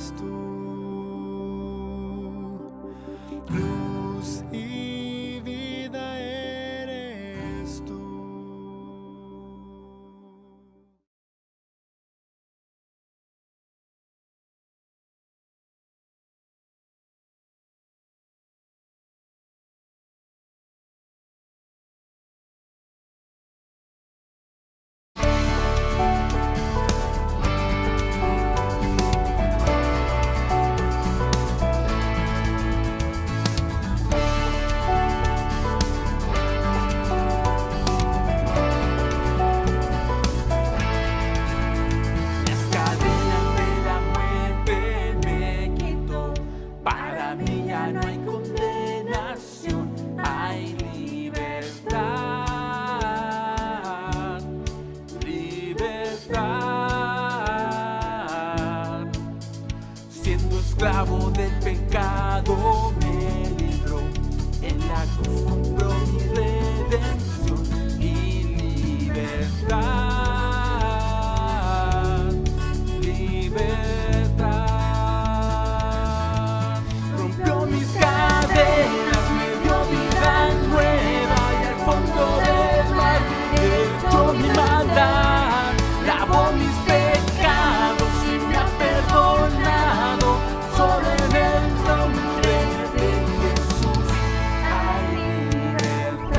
eres tú, luz y vida eres tú. Esclavo del pecado me libró, en la cruz compró mi redención y libertad, libertad. Rompió mis cadenas, me dio vida nueva y al fondo del mar echó mi maldad, lavó mis pecados y me ha perdonado. Solo en el nombre de Jesús hay libertad.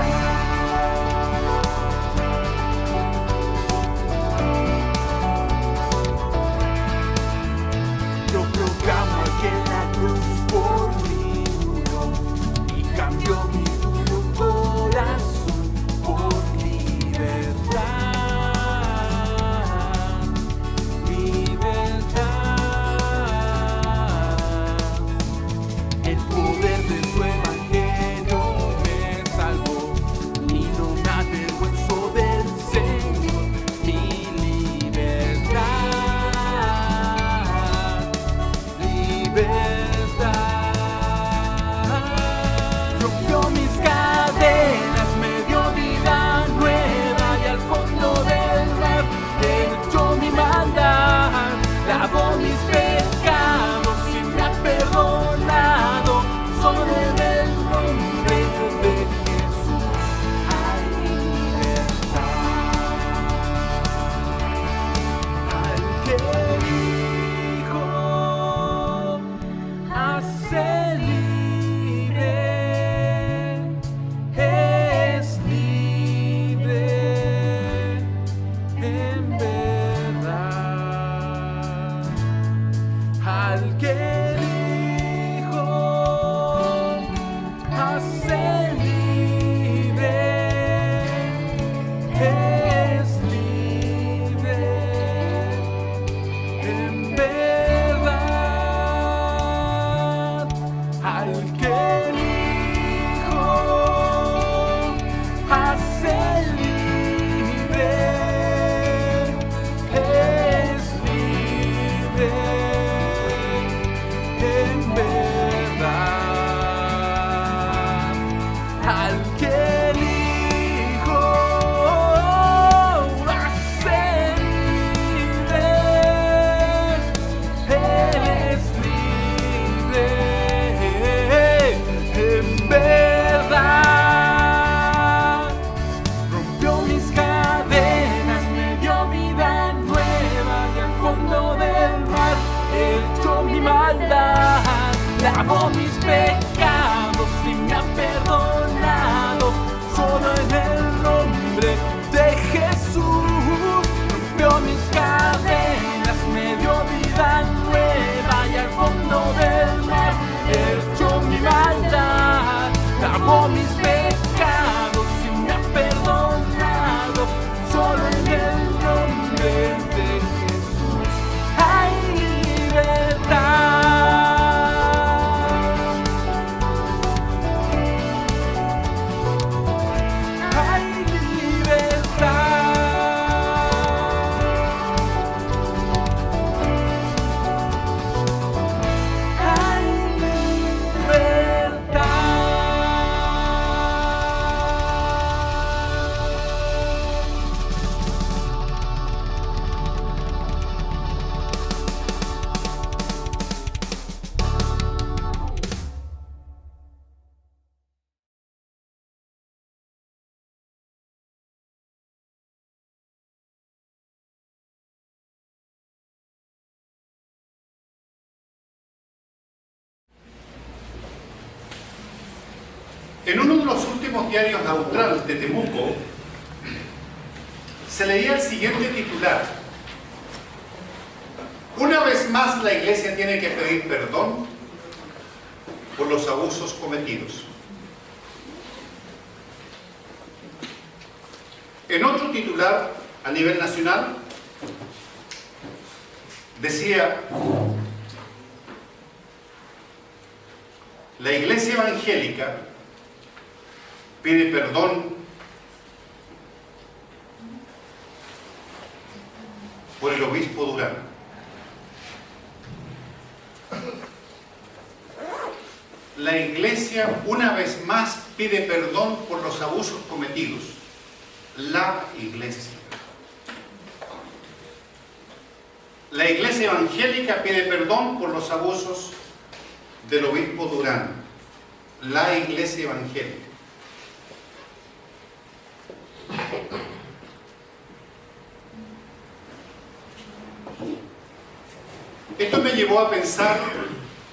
Yo proclamo que la cruz por mí murió y cambió mi duro corazón por libertad, libertad. El poder de su evangelio me salvó y no me avergüenzo del Señor. Mi libertad, libertad. Rompió mis cadenas, me dio vida nueva y al fondo del mar echó mi maldad, lavó mis pecados y me ha perdonado. Solo en el nombre de Jesús hay libertad. Al que dijo hace libre, es libre en verdad. Al que dijo hace libre, es libre en verdad. Al que dijo hace libre, es libre en verdad. Al que dijo hace libre, eres libre en verdad. Rompió mis cadenas, me dio vida nueva y al fondo del mar echó mi maldad, lavó mis pecados y me ha perdonado. Solo en el nombre de Jesús rompió mis cadenas, me dio vida nueva y al fondo del mar echó mi maldad, lavó mis pecados y me ha perdonado. Solo en el nombre de Jesús hay libertad. últimos diarios Austral de Temuco se leía el siguiente titular: una vez más la Iglesia tiene que pedir perdón por los abusos cometidos. En otro titular a nivel nacional decía: la Iglesia evangélica pide perdón por el obispo Durán. La Iglesia una vez más pide perdón por los abusos cometidos. La Iglesia. La Iglesia evangélica pide perdón por los abusos del obispo Durán. La Iglesia evangélica. Esto me llevó a pensar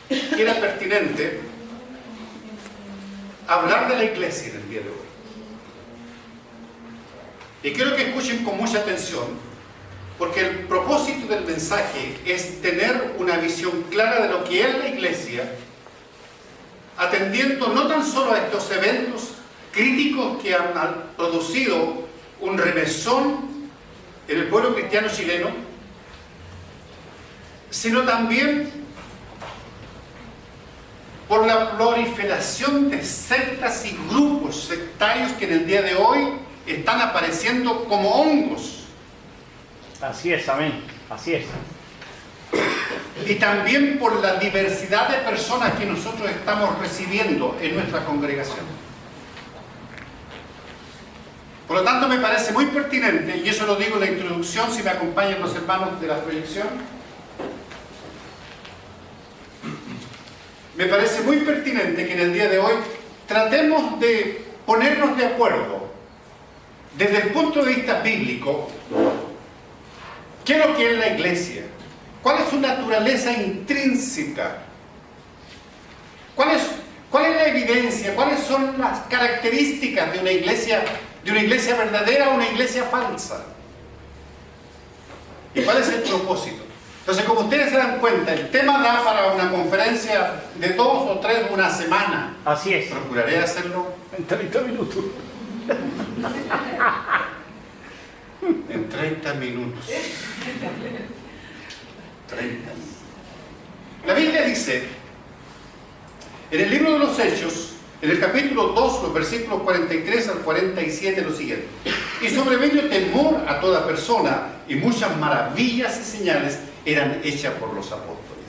que era pertinente hablar de la Iglesia en el día de hoy. Y quiero que escuchen con mucha atención, porque el propósito del mensaje es tener una visión clara de lo que es la Iglesia, atendiendo no tan solo a estos eventos críticos que han producido un remesón en el pueblo cristiano chileno, sino también por la proliferación de sectas y grupos sectarios que en el día de hoy están apareciendo como hongos. Así es, amén. Así es. Y también por la diversidad de personas que nosotros estamos recibiendo en nuestra congregación. Por lo tanto, me parece muy pertinente, y eso lo digo en la introducción, si me acompañan los hermanos de la proyección, me parece muy pertinente que en el día de hoy tratemos de ponernos de acuerdo desde el punto de vista bíblico. ¿Qué es lo que es la Iglesia? ¿Cuál es su naturaleza intrínseca? ¿Cuál es la evidencia? ¿Cuáles son las características de una iglesia verdadera o una iglesia falsa? ¿Y cuál es el propósito? Entonces, como ustedes se dan cuenta, el tema da para una conferencia de 2 o 3 una semana. Así es. Procuraré hacerlo En 30 minutos. en 30 minutos. 30 minutos. La Biblia dice, en el libro de los Hechos, en el capítulo 2, los versículos 43 al 47, lo siguiente: y sobrevino temor a toda persona, y muchas maravillas y señales eran hechas por los apóstoles.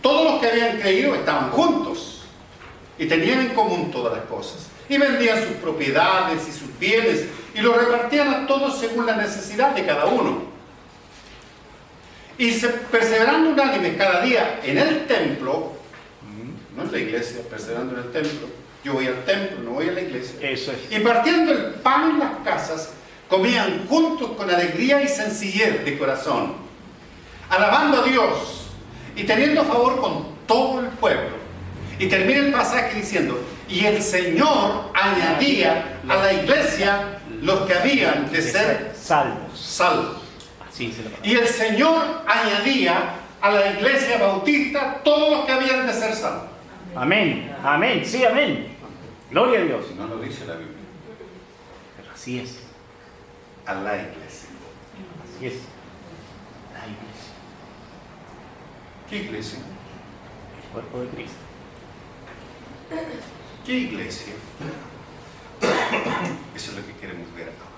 Todos los que habían creído estaban juntos y tenían en común todas las cosas, y vendían sus propiedades y sus bienes y los repartían a todos según la necesidad de cada uno. Y perseverando unánimes cada día en el templo, no en la iglesia, perseverando en el templo. Yo voy al templo, no voy a la iglesia. Eso es. Y partiendo el pan en las casas, comían juntos con alegría y sencillez de corazón, alabando a Dios y teniendo favor con todo el pueblo. Y termina el pasaje diciendo: y el Señor añadía a la iglesia los que habían de ser salvos. Así se lo Y el Señor añadía a la iglesia bautista todos los que habían de ser salvos. Amén. Amén. Sí, amén. Gloria a Dios. No lo dice la Biblia. Pero así es. A la iglesia. Así es. La iglesia. ¿Qué iglesia? El cuerpo de Cristo. ¿Qué iglesia? Eso es lo que queremos ver ahora.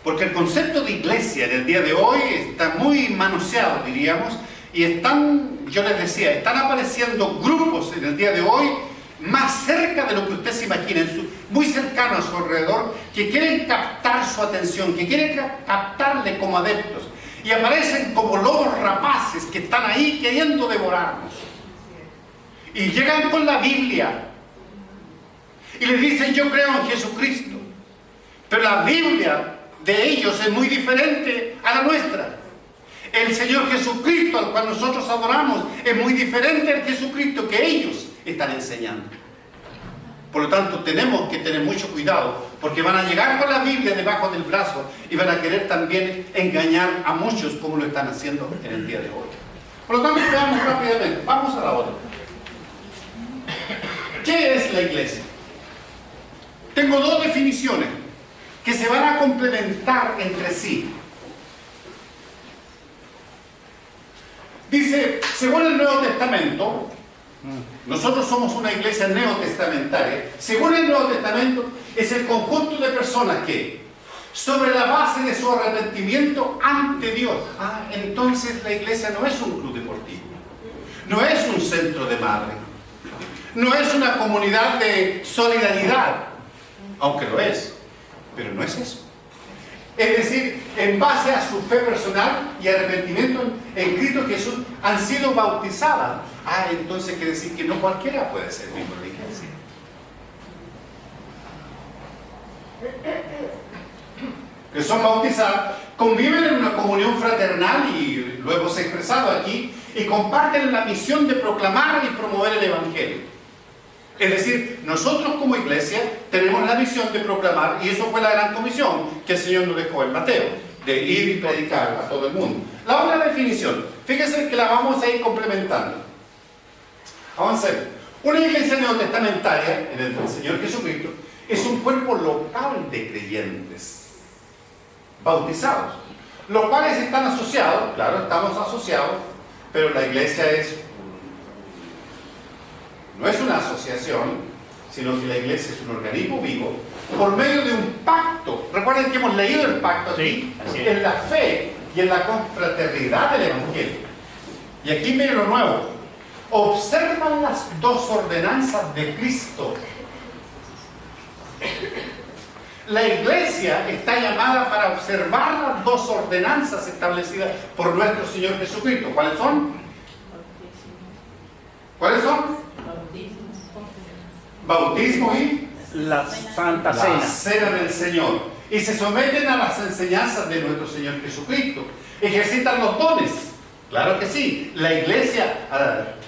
Porque el concepto de iglesia en el día de hoy está muy manoseado, diríamos, y yo les decía, están apareciendo grupos en el día de hoy más cerca de lo que usted se imagina, muy cercano a su alrededor, que quieren captar su atención, que quieren captarle como adeptos, y aparecen como lobos rapaces que están ahí queriendo devorarnos. Y llegan con la Biblia y les dicen: yo creo en Jesucristo. Pero la Biblia de ellos es muy diferente a la nuestra. El Señor Jesucristo al cual nosotros adoramos es muy diferente al Jesucristo que ellos están enseñando. Por lo tanto, tenemos que tener mucho cuidado, porque van a llegar con la Biblia debajo del brazo y van a querer también engañar a muchos como lo están haciendo en el día de hoy. Por lo tanto, veamos rápidamente. Vamos a la otra. ¿Qué es la iglesia? Tengo dos definiciones que se van a complementar entre sí. Dice, según el Nuevo Testamento, nosotros somos una iglesia neotestamentaria. Según el Nuevo Testamento, es el conjunto de personas que, sobre la base de su arrepentimiento ante Dios. Entonces la iglesia no es un club deportivo, no es un centro de madre, no es una comunidad de solidaridad, aunque lo es, pero no es eso. Es decir, en base a su fe personal y arrepentimiento en Cristo Jesús, han sido bautizadas. Entonces quiere decir que no cualquiera puede ser miembro de la iglesia. Que son bautizadas, conviven en una comunión fraternal y lo hemos expresado aquí, y comparten la misión de proclamar y promover el Evangelio. Es decir, nosotros como iglesia tenemos la misión de proclamar, y eso fue la gran comisión que el Señor nos dejó en Mateo, de ir y predicar a todo el mundo. La otra definición, fíjense que la vamos a ir complementando. Avancemos. Una iglesia neotestamentaria, en el del Señor Jesucristo, es un cuerpo local de creyentes, bautizados, los cuales están asociados, claro, estamos asociados, pero la iglesia no es una asociación, sino que la iglesia es un organismo vivo, por medio de un pacto. Recuerden que hemos leído el pacto aquí, en la fe y en la confraternidad del Evangelio. Y aquí miren lo nuevo. Observan las dos ordenanzas de Cristo. La iglesia está llamada para observar las dos ordenanzas establecidas por nuestro Señor Jesucristo. ¿Cuáles son? ¿Cuáles son? Bautismo y la Santa Cena. La cena del Señor. Y se someten a las enseñanzas de nuestro Señor Jesucristo. Ejercitan los dones. Claro que sí. La iglesia,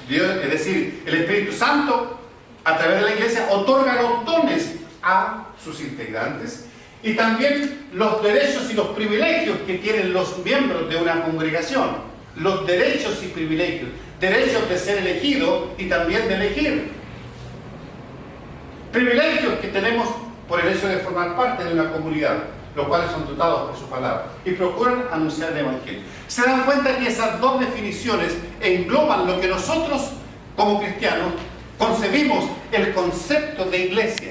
Dios, es decir, el Espíritu Santo, a través de la iglesia, otorga los dones a sus integrantes. Y también los derechos y los privilegios que tienen los miembros de una congregación. Los derechos y privilegios. Derechos de ser elegido y también de elegir. Privilegios que tenemos por el hecho de formar parte de una comunidad, los cuales son dotados por su palabra y procuran anunciar el Evangelio. Se dan cuenta que esas dos definiciones engloban lo que nosotros como cristianos concebimos el concepto de iglesia.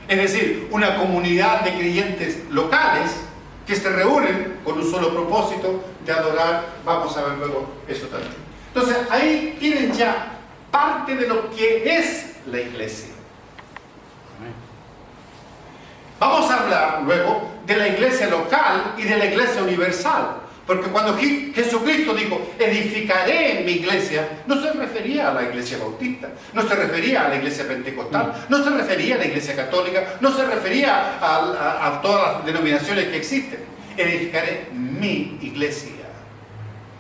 Es decir, una comunidad de creyentes locales que se reúnen con un solo propósito de adorar. Vamos a ver luego eso también. Entonces ahí tienen ya parte de lo que es la iglesia. Vamos a hablar luego de la iglesia local y de la iglesia universal, porque cuando Jesucristo dijo edificaré mi iglesia, no se refería a la iglesia bautista, no se refería a la iglesia pentecostal, no se refería a la iglesia católica, no se refería a todas las denominaciones que existen. Edificaré mi iglesia.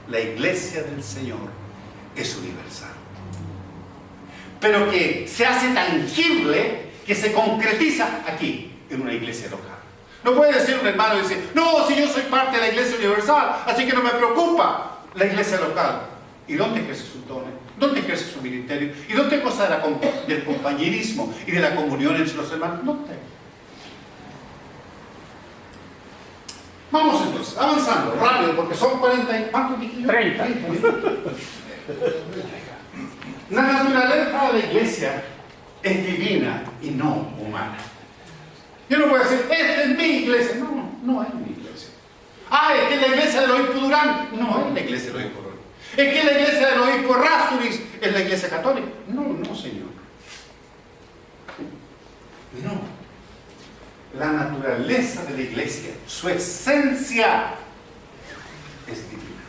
La iglesia del Señor es universal, pero que se hace tangible, que se concretiza aquí, en una iglesia local. No puede decir un hermano y decir, no, si yo soy parte de la iglesia universal, así que no me preocupa la iglesia local. ¿Y dónde ejerce sus dones? ¿Dónde ejerce su ministerio? ¿Y dónde goza del compañerismo y de la comunión entre los hermanos? ¿Dónde? Vamos entonces, avanzando, rápido, porque son 40 y... ¿Cuántos dije yo? 30. La naturaleza de la iglesia es divina y no humana. Yo no puedo decir, esta es mi iglesia. No, no es mi iglesia. Es que la iglesia del obispo Durán. No es la iglesia del obispo Durán. Es que la iglesia del obispo Rasuris es la iglesia católica. No, no, señor. No. La naturaleza de la iglesia, su esencia es divina.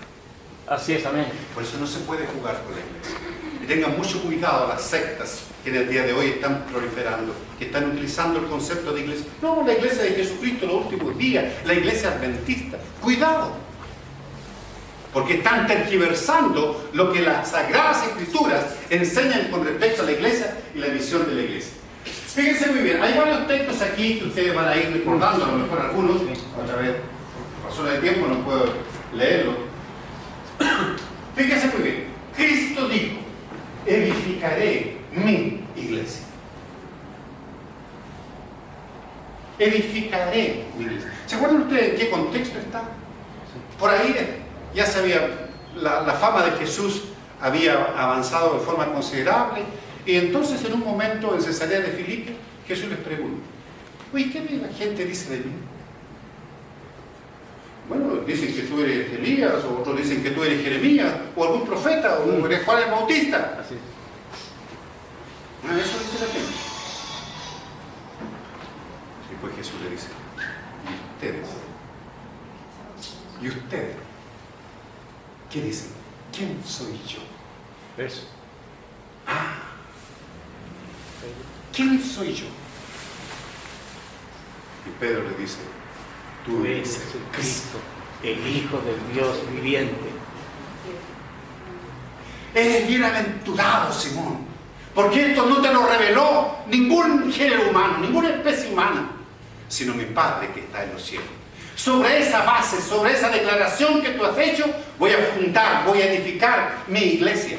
Así es, amén. Por eso no se puede jugar con la iglesia. Y tengan mucho cuidado las sectas que en el día de hoy están proliferando, que están utilizando el concepto de iglesia. No, la iglesia de Jesucristo los últimos días, la iglesia adventista. Cuidado. porque están tergiversando lo que las Sagradas Escrituras enseñan con respecto a la iglesia y la misión de la iglesia. Fíjense muy bien, hay varios textos aquí que ustedes van a ir recordando, a lo mejor algunos, otra vez, por razones de tiempo no puedo leerlo. Fíjense muy bien, Cristo dijo, edificaré mi iglesia. Edificaré mi iglesia. ¿Se acuerdan ustedes en qué contexto está? Por ahí ya sabía, la fama de Jesús había avanzado de forma considerable, y entonces en un momento en Cesarea de Filipo, Jesús les pregunta, oye, ¿qué la gente dice de mí? Bueno, dicen que tú eres Elías, o otros dicen que tú eres Jeremías, o algún profeta, o eres Juan el Bautista. Así es. Eso dice la gente. Y pues Jesús le dice, ¿y ustedes? ¿Qué dicen? ¿Quién soy yo? Eso. ¿Quién soy yo? Y Pedro le dice, tú eres el Cristo, el Hijo del Dios viviente. Eres bienaventurado, Simón, porque esto no te lo reveló ningún género humano, ninguna especie humana, sino mi Padre que está en los cielos. Sobre esa base, sobre esa declaración que tú has hecho, voy a fundar, voy a edificar mi iglesia.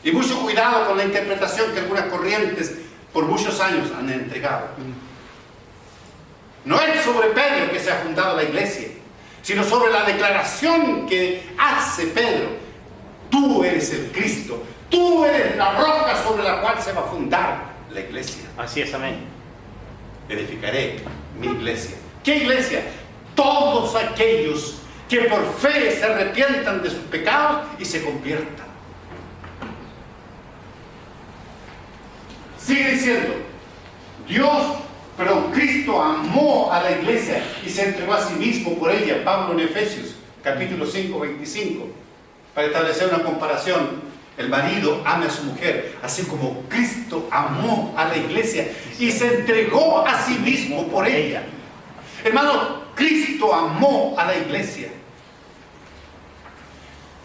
Y mucho cuidado con la interpretación que algunas corrientes por muchos años han entregado. No es sobre Pedro que se ha fundado la iglesia, sino sobre la declaración que hace Pedro. Tú eres el Cristo, tú eres la roca sobre la cual se va a fundar la iglesia. Así es, amén. Edificaré mi iglesia. ¿Qué iglesia? Todos aquellos que por fe se arrepientan de sus pecados y se conviertan. Sigue diciendo, Cristo amó a la iglesia y se entregó a sí mismo por ella. Pablo en Efesios, capítulo 5, 25, para establecer una comparación. El marido ame a su mujer, así como Cristo amó a la iglesia y se entregó a sí mismo por ella. Hermano, Cristo amó a la iglesia.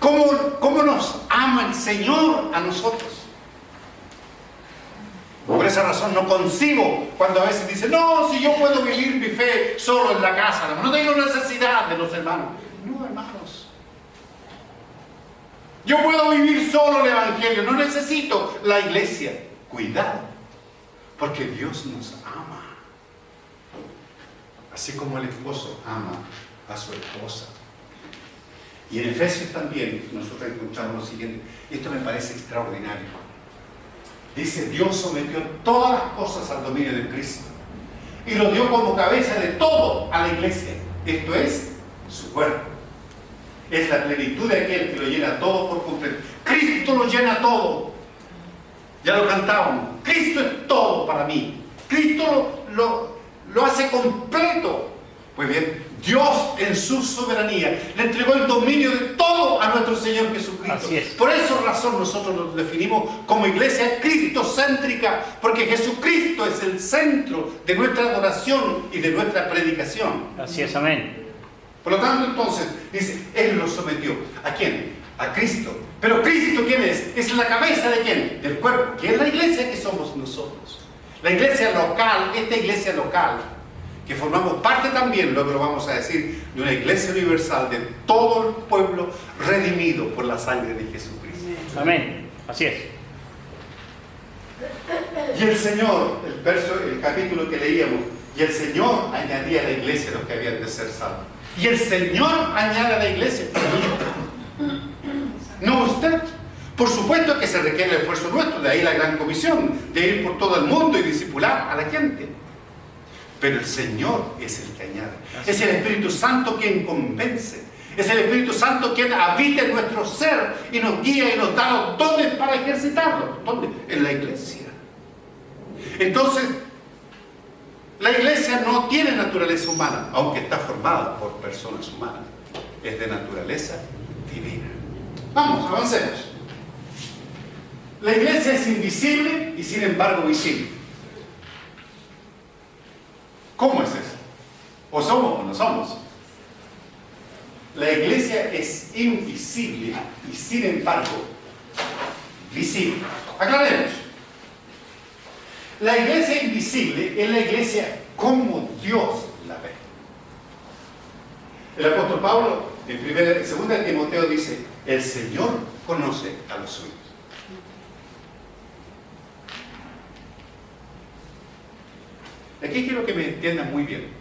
¿Cómo nos ama el Señor a nosotros? Por esa razón no concibo cuando a veces dicen, no, si yo puedo vivir mi fe solo en la casa, no tengo necesidad de los hermanos. No, hermanos. Yo puedo vivir solo el Evangelio, no necesito la iglesia. Cuidado, porque Dios nos ama. Así como el esposo ama a su esposa. Y en Efesios también nosotros encontramos lo siguiente, y esto me parece extraordinario. Dice, Dios sometió todas las cosas al dominio de Cristo y lo dio como cabeza de todo a la iglesia. Esto es su cuerpo. Es la plenitud de aquel que lo llena todo por completo. Cristo lo llena todo. Ya lo cantábamos. Cristo es todo para mí. Cristo lo hace completo. Pues bien, Dios en su soberanía le entregó el dominio de todo a nuestro Señor Jesucristo. Así es. Por esa razón nosotros nos definimos como iglesia cristocéntrica, porque Jesucristo es el centro de nuestra adoración y de nuestra predicación. Así es, amén. Por lo tanto, entonces, dice, Él lo sometió. ¿A quién? A Cristo. Pero Cristo, ¿quién es? Es la cabeza de ¿quién? Del cuerpo. ¿Quién es la iglesia que somos nosotros? La iglesia local, esta iglesia local, que formamos parte también, luego lo vamos a decir, de una iglesia universal de todo el pueblo redimido por la sangre de Jesucristo. Amén. Así es. Y el Señor, el capítulo que leíamos, y el Señor añadía a la iglesia los que habían de ser salvos. Y el Señor añade a la iglesia, no usted. Por supuesto que se requiere el esfuerzo nuestro, de ahí la gran comisión, de ir por todo el mundo y discipular a la gente. Pero el Señor es el que añade. Es el Espíritu Santo quien convence. Es el Espíritu Santo quien habita en nuestro ser y nos guía y nos da los dones para ejercitarlos. ¿Dónde? En la iglesia. Entonces, la iglesia no tiene naturaleza humana, aunque está formada por personas humanas. Es de naturaleza divina. Vamos, avancemos. La iglesia es invisible y sin embargo visible. ¿Cómo es eso? ¿O somos o no somos? La iglesia es invisible y sin embargo visible. Aclaremos. La iglesia invisible es la iglesia como Dios la ve. El apóstol Pablo en 2 de Timoteo dice: el Señor conoce a los suyos. Aquí quiero que me entiendan muy bien.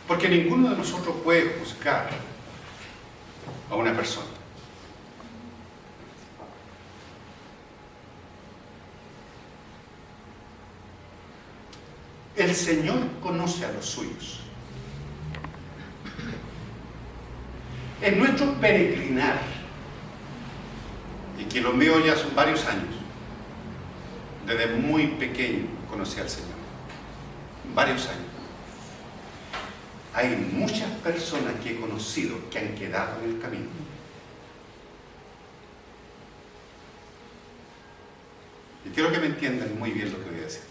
Porque ninguno de nosotros puede juzgar a una persona. El Señor conoce a los suyos. En nuestro peregrinar, y que lo mío ya son varios años, desde muy pequeño conocí al Señor, varios años. Hay muchas personas que he conocido que han quedado en el camino. Y quiero que me entiendan muy bien lo que voy a decir.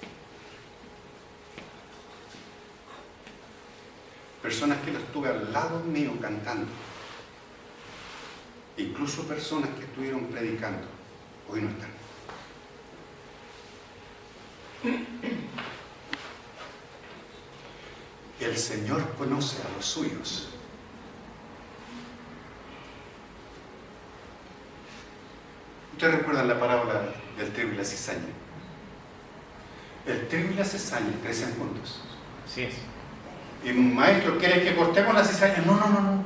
Personas que las tuve al lado mío cantando. Incluso personas que estuvieron predicando. Hoy no están. El Señor conoce a los suyos. ¿Ustedes recuerdan la parábola del trigo y la cizaña? El trigo y la cizaña crecen juntos. Así es. Y un maestro quiere que cortemos la cizaña. No.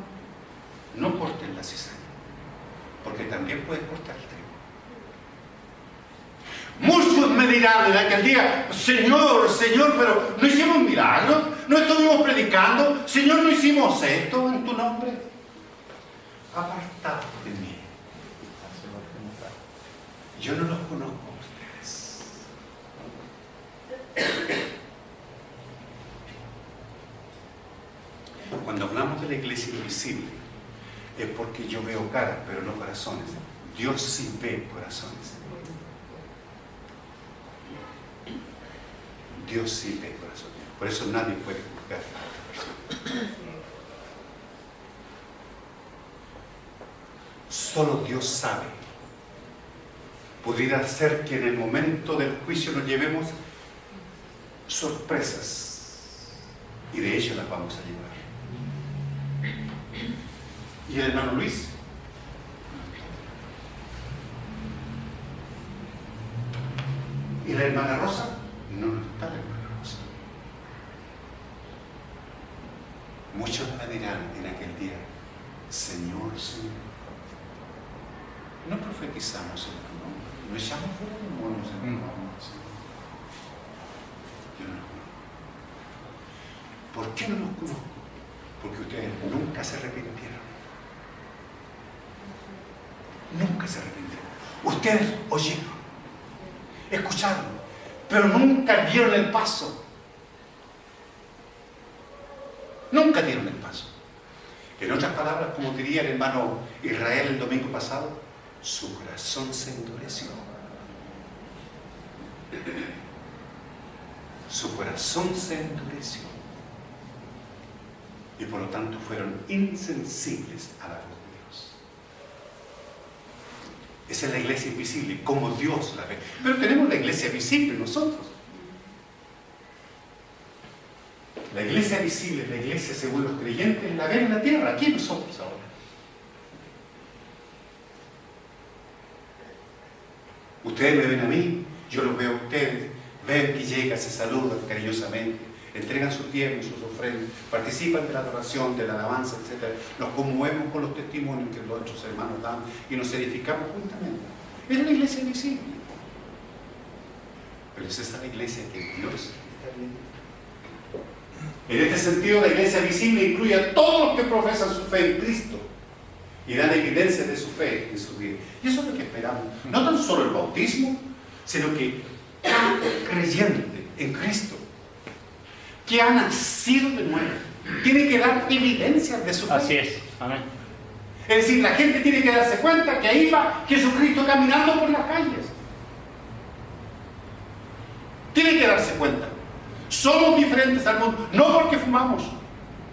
No corten la cizaña. Porque también puedes cortar el trigo. Muchos me dirán en aquel día: Señor, pero no hicimos milagros, no estuvimos predicando, Señor, no hicimos esto en tu nombre. Apartado de mí. Yo no los conozco a ustedes. Cuando hablamos de la iglesia invisible, es porque yo veo caras, pero no corazones. Dios sí ve corazones. Dios sí ve corazones. Por eso nadie puede juzgar a otra persona. Solo Dios sabe. Pudiera ser que en el momento del juicio nos llevemos sorpresas. Y de hecho las vamos a llevar. ¿Y el hermano Luis? ¿Y la hermana Rosa? No está la hermana Rosa. Muchos me dirán en aquel día: Señor, no profetizamos en tu nombre, no echamos fuera demonios en tu nombre, Señor. Yo no los conozco. ¿Por qué no los conozco? Porque ustedes nunca se arrepintieron. Nunca se arrepintieron. Ustedes oyeron, escucharon, pero nunca dieron el paso. Nunca dieron el paso. En otras palabras, como diría el hermano Israel el domingo pasado, su corazón se endureció. Su corazón se endureció. Y por lo tanto fueron insensibles a la voz de Dios. Esa es la iglesia invisible, como Dios la ve. Pero tenemos la iglesia visible nosotros. La iglesia visible, la iglesia según los creyentes, la ven en la tierra, aquí nosotros ahora. Ustedes me ven a mí, yo los veo a ustedes, ven que llegan, se saludan cariñosamente, entregan sus diezmos, sus ofrendas, participan de la adoración, de la alabanza, etc. Nos conmovemos con los testimonios que los otros hermanos dan y nos edificamos juntamente. Es la iglesia visible. Pero es esa la iglesia que Dios está viendo. En este sentido, la iglesia visible incluye a todos los que profesan su fe en Cristo y dan evidencia de su fe en su vida. Y eso es lo que esperamos. No tan solo el bautismo, sino que cada creyente en Cristo que ha nacido de nuevo tiene que dar evidencias de su fe. Así es. Amén. Es decir, la gente tiene que darse cuenta que ahí va Jesucristo caminando por las calles. Tiene que darse cuenta. Somos diferentes al mundo, no porque fumamos,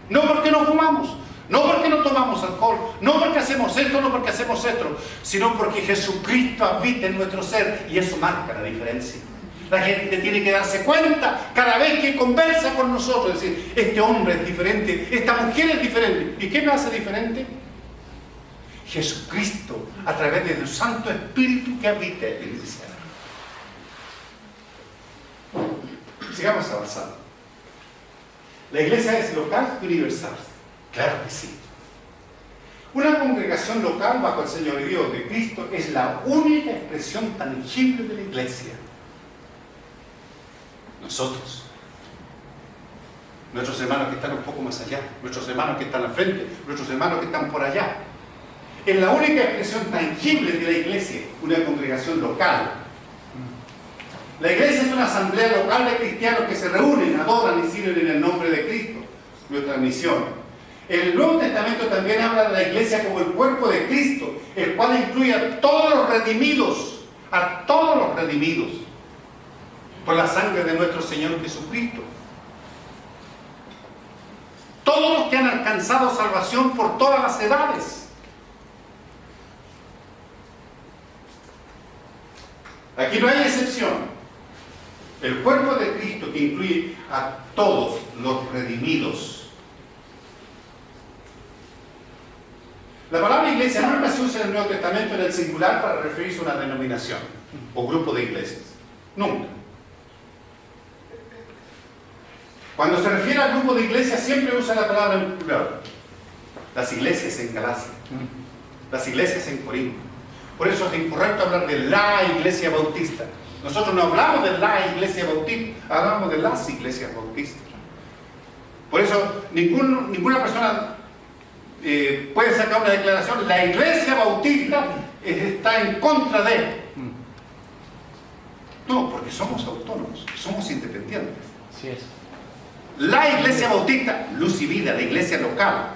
no porque no fumamos, no porque no tomamos alcohol, no porque hacemos esto, no porque hacemos esto, sino porque Jesucristo habita en nuestro ser y eso marca la diferencia. La gente tiene que darse cuenta cada vez que conversa con nosotros, decir, este hombre es diferente, esta mujer es diferente. ¿Y qué me hace diferente? Jesucristo, a través del Santo Espíritu que habita en ese ser. Sigamos avanzando. ¿La iglesia es local y universal? Claro que sí. Una congregación local bajo el señorío de Cristo es la única expresión tangible de la iglesia. Nosotros, nuestros hermanos que están un poco más allá, nuestros hermanos que están al frente, nuestros hermanos que están por allá. Es la única expresión tangible de la iglesia, una congregación local. La iglesia es una asamblea local de cristianos que se reúnen, adoran y sirven en el nombre de Cristo, nuestra misión. El Nuevo Testamento también habla de la iglesia como el cuerpo de Cristo, el cual incluye a todos los redimidos, por la sangre de nuestro Señor Jesucristo. Todos los que han alcanzado salvación por todas las edades. Aquí no hay excepción. El cuerpo de Cristo que incluye a todos los redimidos. La palabra iglesia nunca se usa en el Nuevo Testamento en el singular para referirse a una denominación o grupo de iglesias. Nunca. Cuando se refiere al grupo de iglesias siempre usa la palabra en plural. Las iglesias en Galacia, las iglesias en Corinto. Por eso es incorrecto hablar de la iglesia bautista. Nosotros no hablamos de la iglesia bautista, hablamos de las iglesias bautistas. Por eso ninguna persona puede sacar una declaración, la iglesia bautista está en contra de. No, porque somos autónomos, somos independientes. Así es. La iglesia bautista, luz y vida, la iglesia local.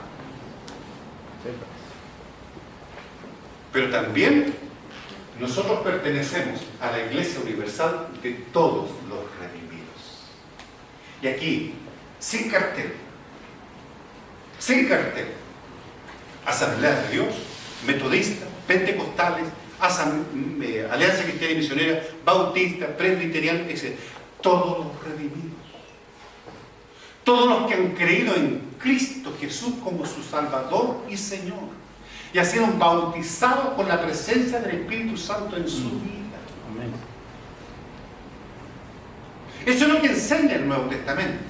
Pero también nosotros pertenecemos a la iglesia universal de todos los redimidos. Y aquí, sin cartel, Asamblea de Dios, Metodistas, Pentecostales, Alianza Cristiana y Misionera, Bautista, Presbiteriana, etc. Todos los redimidos. Todos los que han creído en Cristo Jesús como su Salvador y Señor. Y han sido bautizados con la presencia del Espíritu Santo en su vida. Amén. Eso es lo que enseña el Nuevo Testamento.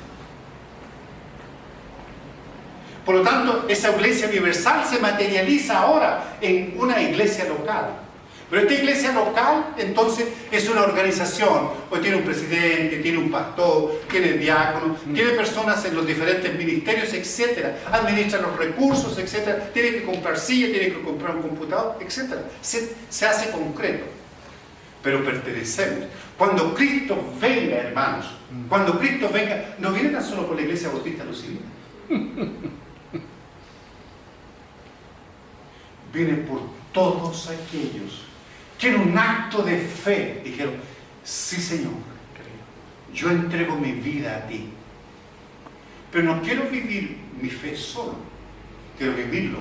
Por lo tanto, esa iglesia universal se materializa ahora en una iglesia local. Pero esta iglesia local, entonces, es una organización. Pues tiene un presidente, tiene un pastor, tiene diácono, tiene personas en los diferentes ministerios, etc. Administra los recursos, etc. Tiene que comprar silla, tiene que comprar un computador, etc. Se hace concreto. Pero pertenecemos. Cuando Cristo venga, hermanos, cuando Cristo venga, no viene tan solo por la iglesia bautista lucivina. Viene por todos aquellos que en un acto de fe dijeron, sí Señor, yo entrego mi vida a ti, pero no quiero vivir mi fe solo, quiero vivirlo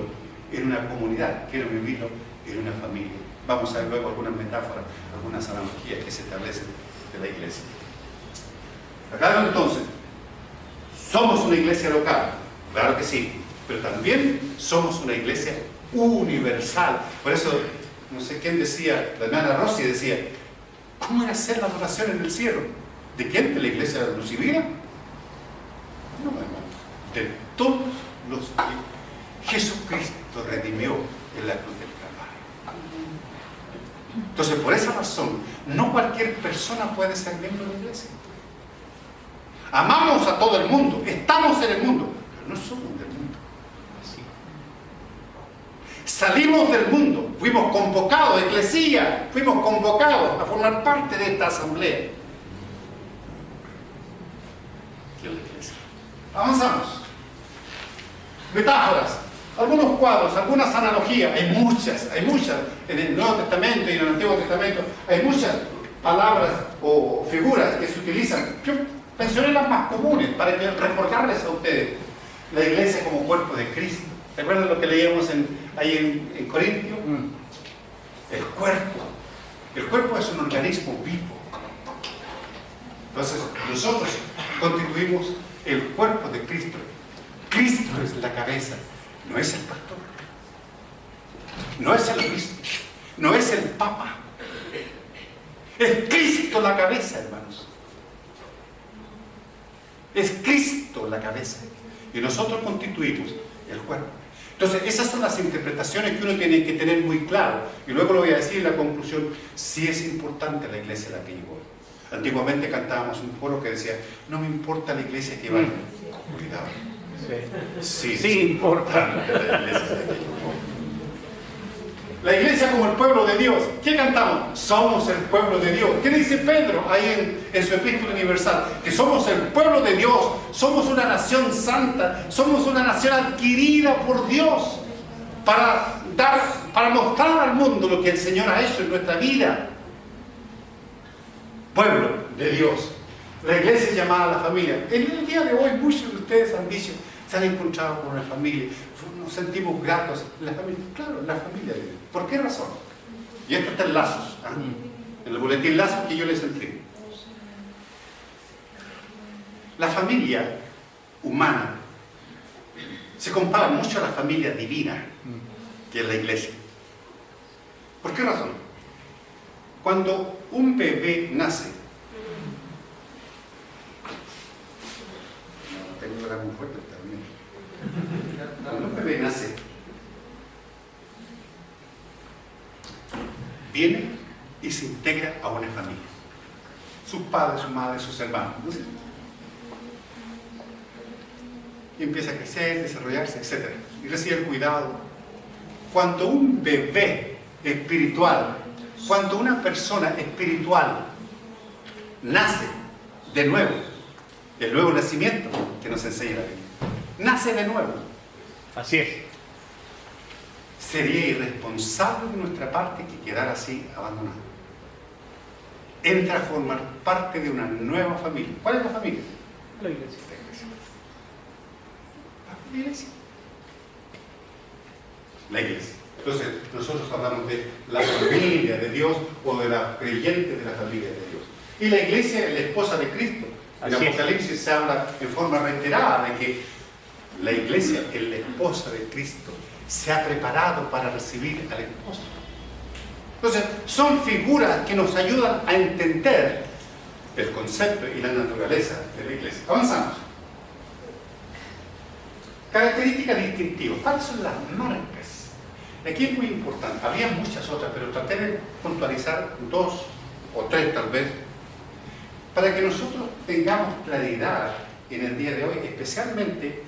en una comunidad, quiero vivirlo en una familia. Vamos a ver luego algunas metáforas, algunas analogías que se establecen de la iglesia. Acá entonces, somos una iglesia local, claro que sí, pero también somos una iglesia universal. Por eso, no sé quién decía, la hermana Rossi decía, ¿cómo era hacer la adoración en el cielo? ¿De quién? ¿De la iglesia de Lucivina? No, hermano, de todos los que Jesucristo redimió en la cruz del Calvario. Entonces, por esa razón, no cualquier persona puede ser miembro de la iglesia. Amamos a todo el mundo, estamos en el mundo, pero no somos del mundo. Salimos del mundo, fuimos convocados, eclesía, fuimos convocados a formar parte de esta asamblea. ¿Qué es la iglesia? Avanzamos. Metáforas, algunos cuadros, algunas analogías, hay muchas, en el Nuevo Testamento y en el Antiguo Testamento, hay muchas palabras o figuras que se utilizan. Yo pienso mencioné las más comunes para recordarles a ustedes. La iglesia como cuerpo de Cristo. ¿Se acuerdan lo que leíamos ahí en Corintios? El cuerpo. El cuerpo es un organismo vivo. Entonces, nosotros constituimos el cuerpo de Cristo. Cristo es la cabeza, no es el pastor. No es el obispo. No es el papa. Es Cristo la cabeza, hermanos. Es Cristo la cabeza. Y nosotros constituimos el cuerpo. Entonces, esas son las interpretaciones que uno tiene que tener muy claro. Y luego lo voy a decir en la conclusión, sí es importante la iglesia a la que yo voy. Antiguamente cantábamos un coro que decía, no me importa la iglesia que vaya. Cuidado. Sí importa. La iglesia a la que yo voy. La iglesia como el pueblo de Dios. ¿Qué cantamos? Somos el pueblo de Dios. ¿Qué dice Pedro ahí en su epístola universal? Que somos el pueblo de Dios. Somos una nación santa. Somos una nación adquirida por Dios para mostrar al mundo lo que el Señor ha hecho en nuestra vida. Pueblo de Dios. La iglesia es llamada a la familia. En el día de hoy muchos de ustedes han dicho, se han encontrado con una familia. Nos sentimos gratos. La familia, claro, la familia de Dios. ¿Por qué razón? Y esto está en Lazos, en el boletín Lazos que yo les entregué. La familia humana se compara mucho a la familia divina, que es la iglesia. ¿Por qué razón? Cuando un bebé nace, no tengo que hablar muy fuerte también. Cuando un bebé nace, viene y se integra a una familia. Sus padres, su madre, sus hermanos. ¿No es cierto? Y empieza a crecer, desarrollarse, etc. Y recibe el cuidado. Cuando un bebé espiritual, cuando una persona espiritual nace de nuevo, el nuevo nacimiento que nos enseña la Biblia, nace de nuevo. Así es. Sería irresponsable de nuestra parte que quedara así abandonado. Entra a formar parte de una nueva familia. ¿Cuál es la familia? La iglesia. La iglesia. La iglesia. Entonces, nosotros hablamos de la familia de Dios o de la creyente de la familia de Dios. Y la iglesia es la esposa de Cristo. En Apocalipsis se habla en forma reiterada de que la iglesia es la esposa de Cristo. Se ha preparado para recibir al esposo. Entonces, son figuras que nos ayudan a entender el concepto y la naturaleza de la iglesia. Avanzamos. Características distintivas. ¿Cuáles son las marcas? Aquí es muy importante. Había muchas otras, pero traté de puntualizar 2 o 3 tal vez, para que nosotros tengamos claridad en el día de hoy, especialmente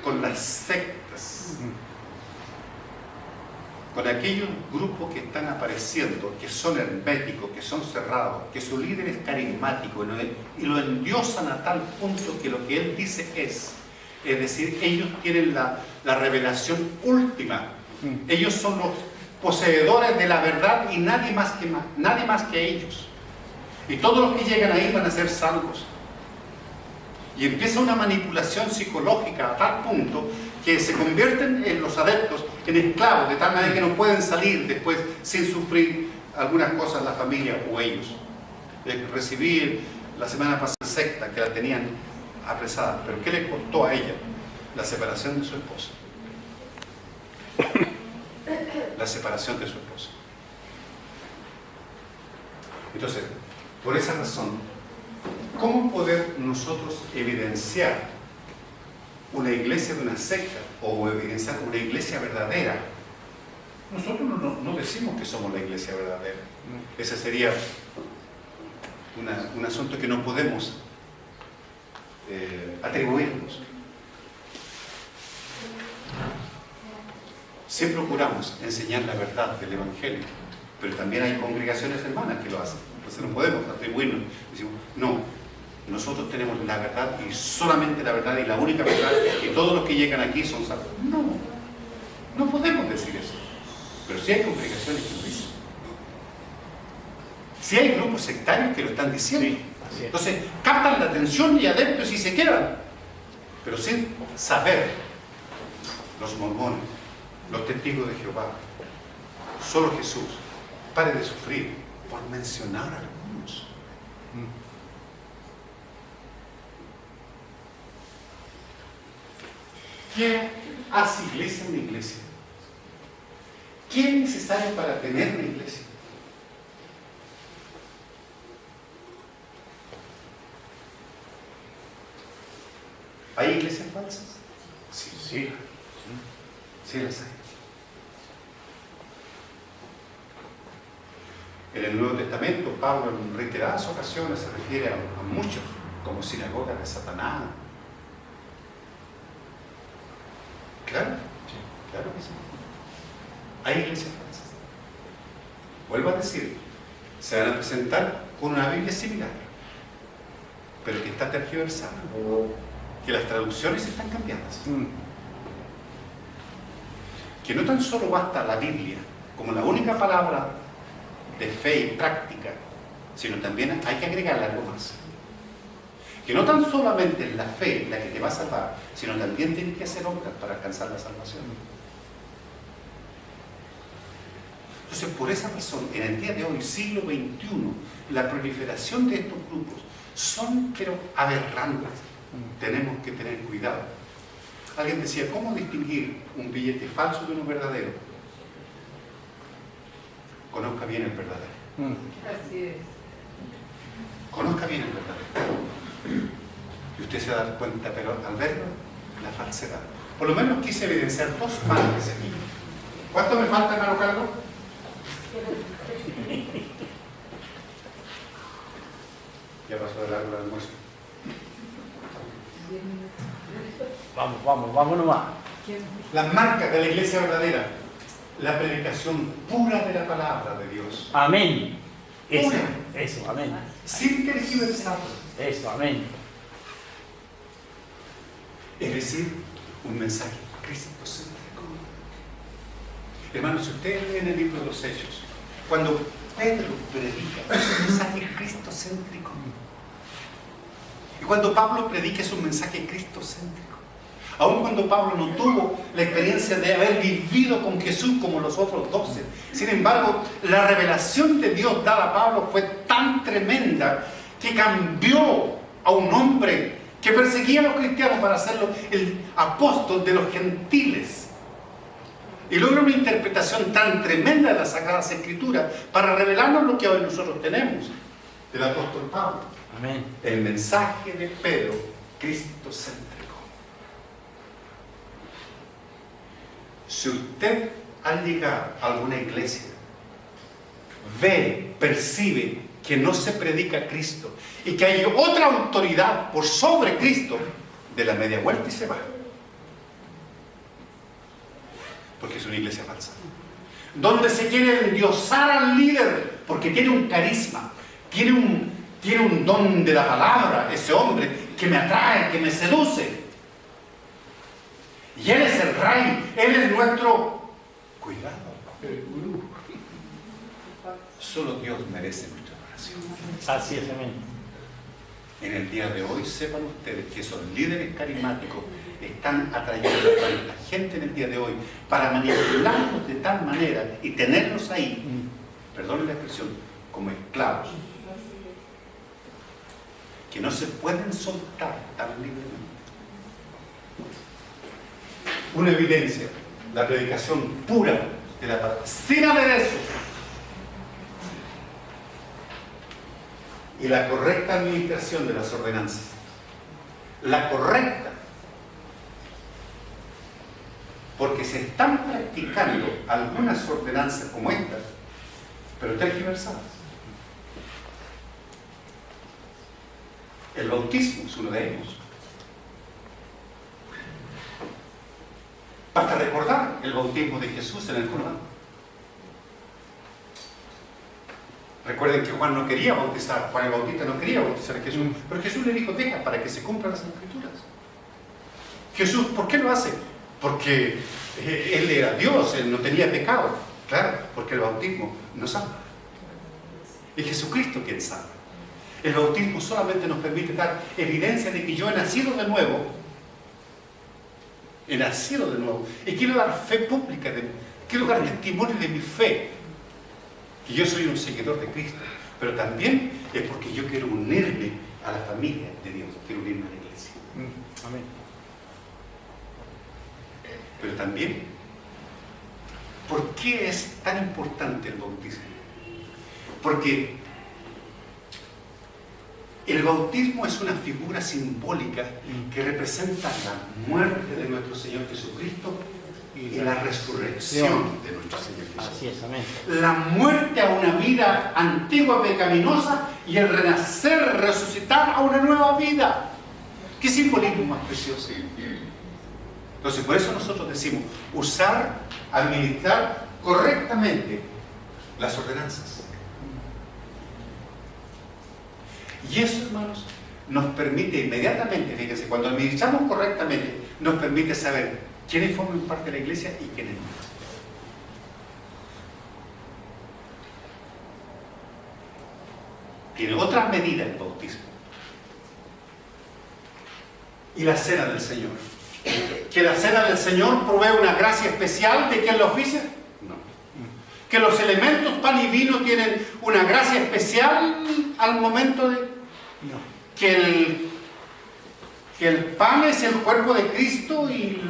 con las sectas, con aquellos grupos que están apareciendo, que son herméticos, que son cerrados, que su líder es carismático y lo endiosan a tal punto que lo que él dice es decir, ellos tienen la revelación última, ellos son los poseedores de la verdad y nadie más que ellos, y todos los que llegan ahí van a ser salvos. Y empieza una manipulación psicológica a tal punto que se convierten en los adeptos en esclavos, de tal manera que no pueden salir después sin sufrir algunas cosas la familia o ellos. Recibí la semana pasada secta que la tenían apresada, pero ¿qué le costó a ella? La separación de su esposo. La separación de su esposo. Entonces, por esa razón, ¿cómo poder nosotros evidenciar una iglesia de una secta o evidenciar una iglesia verdadera? Nosotros no decimos que somos la iglesia verdadera. Ese sería un asunto que no podemos atribuirnos. Sí procuramos enseñar la verdad del Evangelio, pero también hay congregaciones hermanas que lo hacen. Entonces no podemos atribuirnos. Decimos, no, nosotros tenemos la verdad y solamente la verdad y la única verdad, y todos los que llegan aquí son salvos. No podemos decir eso. Pero sí hay congregaciones que lo dicen. Si hay grupos sectarios que lo están diciendo. Sí, así es. Entonces, captan la atención y adeptos y se quedan. Pero sin saber, los mormones, los testigos de Jehová, solo Jesús, pare de sufrir por mencionar a algunos. ¿Qué hace iglesia una iglesia? ¿Qué es necesario para tener una iglesia? ¿Hay iglesias falsas? Sí, Sí. sí las hay. En el Nuevo Testamento, Pablo en reiteradas ocasiones se refiere a muchos como sinagoga de Satanás. Claro, claro que sí. Hay iglesias falsas. Vuelvo a decir, se van a presentar con una Biblia similar, pero que está tergiversada, que las traducciones están cambiadas, que no tan solo basta la Biblia como la única palabra de fe y práctica, sino también hay que agregarle algo más. Que no tan solamente es la fe la que te va a salvar, sino también tienes que hacer obras para alcanzar la salvación. Entonces, por esa razón, en el día de hoy, siglo XXI, la proliferación de estos grupos son, pero aberrantes. Tenemos que tener cuidado. Alguien decía, ¿cómo distinguir un billete falso de uno verdadero? Conozca bien el verdadero. Así es. Conozca bien el verdadero. Y usted se va a dar cuenta, pero al verlo, la falsedad. Por lo menos quise evidenciar dos partes aquí. ¿Cuánto me falta, hermano Carlos? Ya pasó de largo el almuerzo. Vamos nomás. Las marcas de la iglesia verdadera. La predicación pura de la palabra de Dios. Amén. Eso, Pura. eso, amén. Sin tergiversar. Eso, amén. Es decir, un mensaje cristocéntrico. Hermanos, si ustedes leen el libro de los Hechos, cuando Pedro predica, es un mensaje cristocéntrico. Y cuando Pablo predica, es un mensaje cristocéntrico. Aun cuando Pablo no tuvo la experiencia de haber vivido con Jesús como los otros 12. Sin embargo, la revelación de Dios dada a Pablo fue tan tremenda que cambió a un hombre que perseguía a los cristianos para hacerlo el apóstol de los gentiles. Y logra una interpretación tan tremenda de las Sagradas Escrituras para revelarnos lo que hoy nosotros tenemos del apóstol Pablo. Amén. El mensaje de Pedro, cristocéntrico. Si usted al llegar a alguna iglesia ve, percibe que no se predica a Cristo y que hay otra autoridad por sobre Cristo, de la media vuelta y se va. Porque es una iglesia falsa. Donde se quiere endiosar al líder porque tiene un carisma, tiene un don de la palabra, ese hombre que me atrae, que me seduce. Y él es el rey, él es nuestro cuidado, el gurú. Solo Dios merece nuestra oración. Así es, amén. En el día de hoy, sepan ustedes que esos líderes carismáticos están atrayendo a la gente en el día de hoy para manipularlos de tal manera y tenerlos ahí, perdonen la expresión, como esclavos, que no se pueden soltar tan libremente. Una evidencia, la predicación pura de la palabra, sin aderezos, y la correcta administración de las ordenanzas. La correcta. Porque se están practicando algunas ordenanzas como estas, pero tergiversadas. El bautismo es uno de ellos. Basta recordar el bautismo de Jesús en el Jordán. Recuerden que Juan no quería bautizar, Juan el Bautista no quería bautizar a Jesús, pero Jesús le dijo, deja para que se cumplan las Escrituras. Jesús, ¿por qué lo hace? Porque Él era Dios, Él no tenía pecado. Claro, porque el bautismo nos salva. Es Jesucristo quien salva. El bautismo solamente nos permite dar evidencia de que yo he nacido de nuevo. He nacido de nuevo. Y quiero dar fe pública, quiero dar testimonio de mi fe. Que yo soy un seguidor de Cristo. Pero también es porque yo quiero unirme a la familia de Dios. Quiero unirme a la iglesia. Amén. Pero también, ¿por qué es tan importante el bautismo? Porque el bautismo es una figura simbólica que representa la muerte de nuestro Señor Jesucristo y la resurrección de nuestro Señor Jesucristo. Así es, amén. La muerte a una vida antigua, pecaminosa, y el renacer, resucitar a una nueva vida. ¿Qué simbolismo más precioso? Entonces, por eso nosotros decimos usar, administrar correctamente las ordenanzas. Y eso, hermanos, nos permite inmediatamente, fíjense, cuando administramos correctamente, nos permite saber quiénes forman parte de la iglesia y quiénes no. Tiene otra medida el bautismo. Y la cena del Señor. ¿Que la cena del Señor provee una gracia especial de quien la oficia? No. ¿Que los elementos pan y vino tienen una gracia especial al momento de...? No. ¿Que el pan es el cuerpo de Cristo y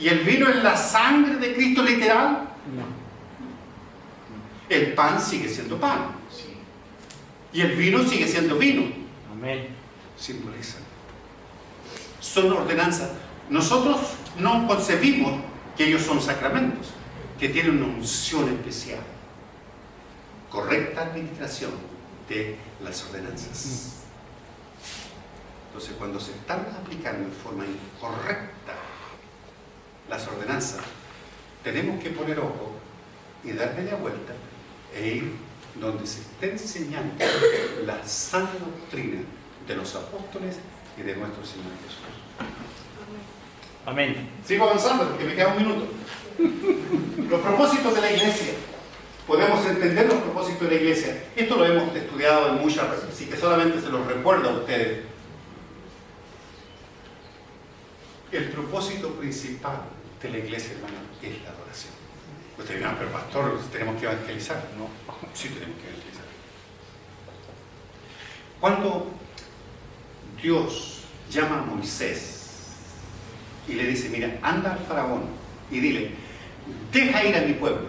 el vino es la sangre de Cristo literal? No. El pan sigue siendo pan. Sí. Y el vino sigue siendo vino. Amén. Simbolizan. Son ordenanzas. Nosotros no concebimos que ellos son sacramentos, que tienen una unción especial. Correcta administración de las ordenanzas. Entonces, cuando se están aplicando en forma incorrecta las ordenanzas, tenemos que poner ojo y dar media vuelta e ir donde se esté enseñando la sana doctrina de los apóstoles y de nuestro Señor Jesús. Amén. Sigo avanzando porque me queda un minuto. Los propósitos de la iglesia. Podemos entender los propósitos de la iglesia. Esto lo hemos estudiado en muchas veces, así que solamente se los recuerdo a ustedes. El propósito principal de la iglesia, hermano, es la adoración. Ustedes dirán, pero pastor, tenemos que evangelizar. No, sí tenemos que evangelizar. Cuando Dios llama a Moisés y le dice, mira, anda al faraón y dile, deja ir a mi pueblo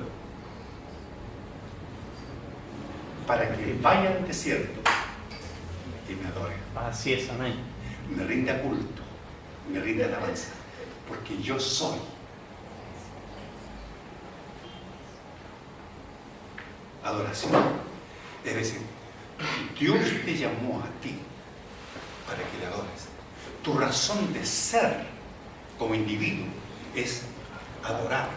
para que vaya al desierto y me adore. Así es, amén. Me rinde culto, me rinde alabanza, porque yo soy. Adoración. Es decir, Dios te llamó a ti para que le adores. Tu razón de ser como individuo es adorar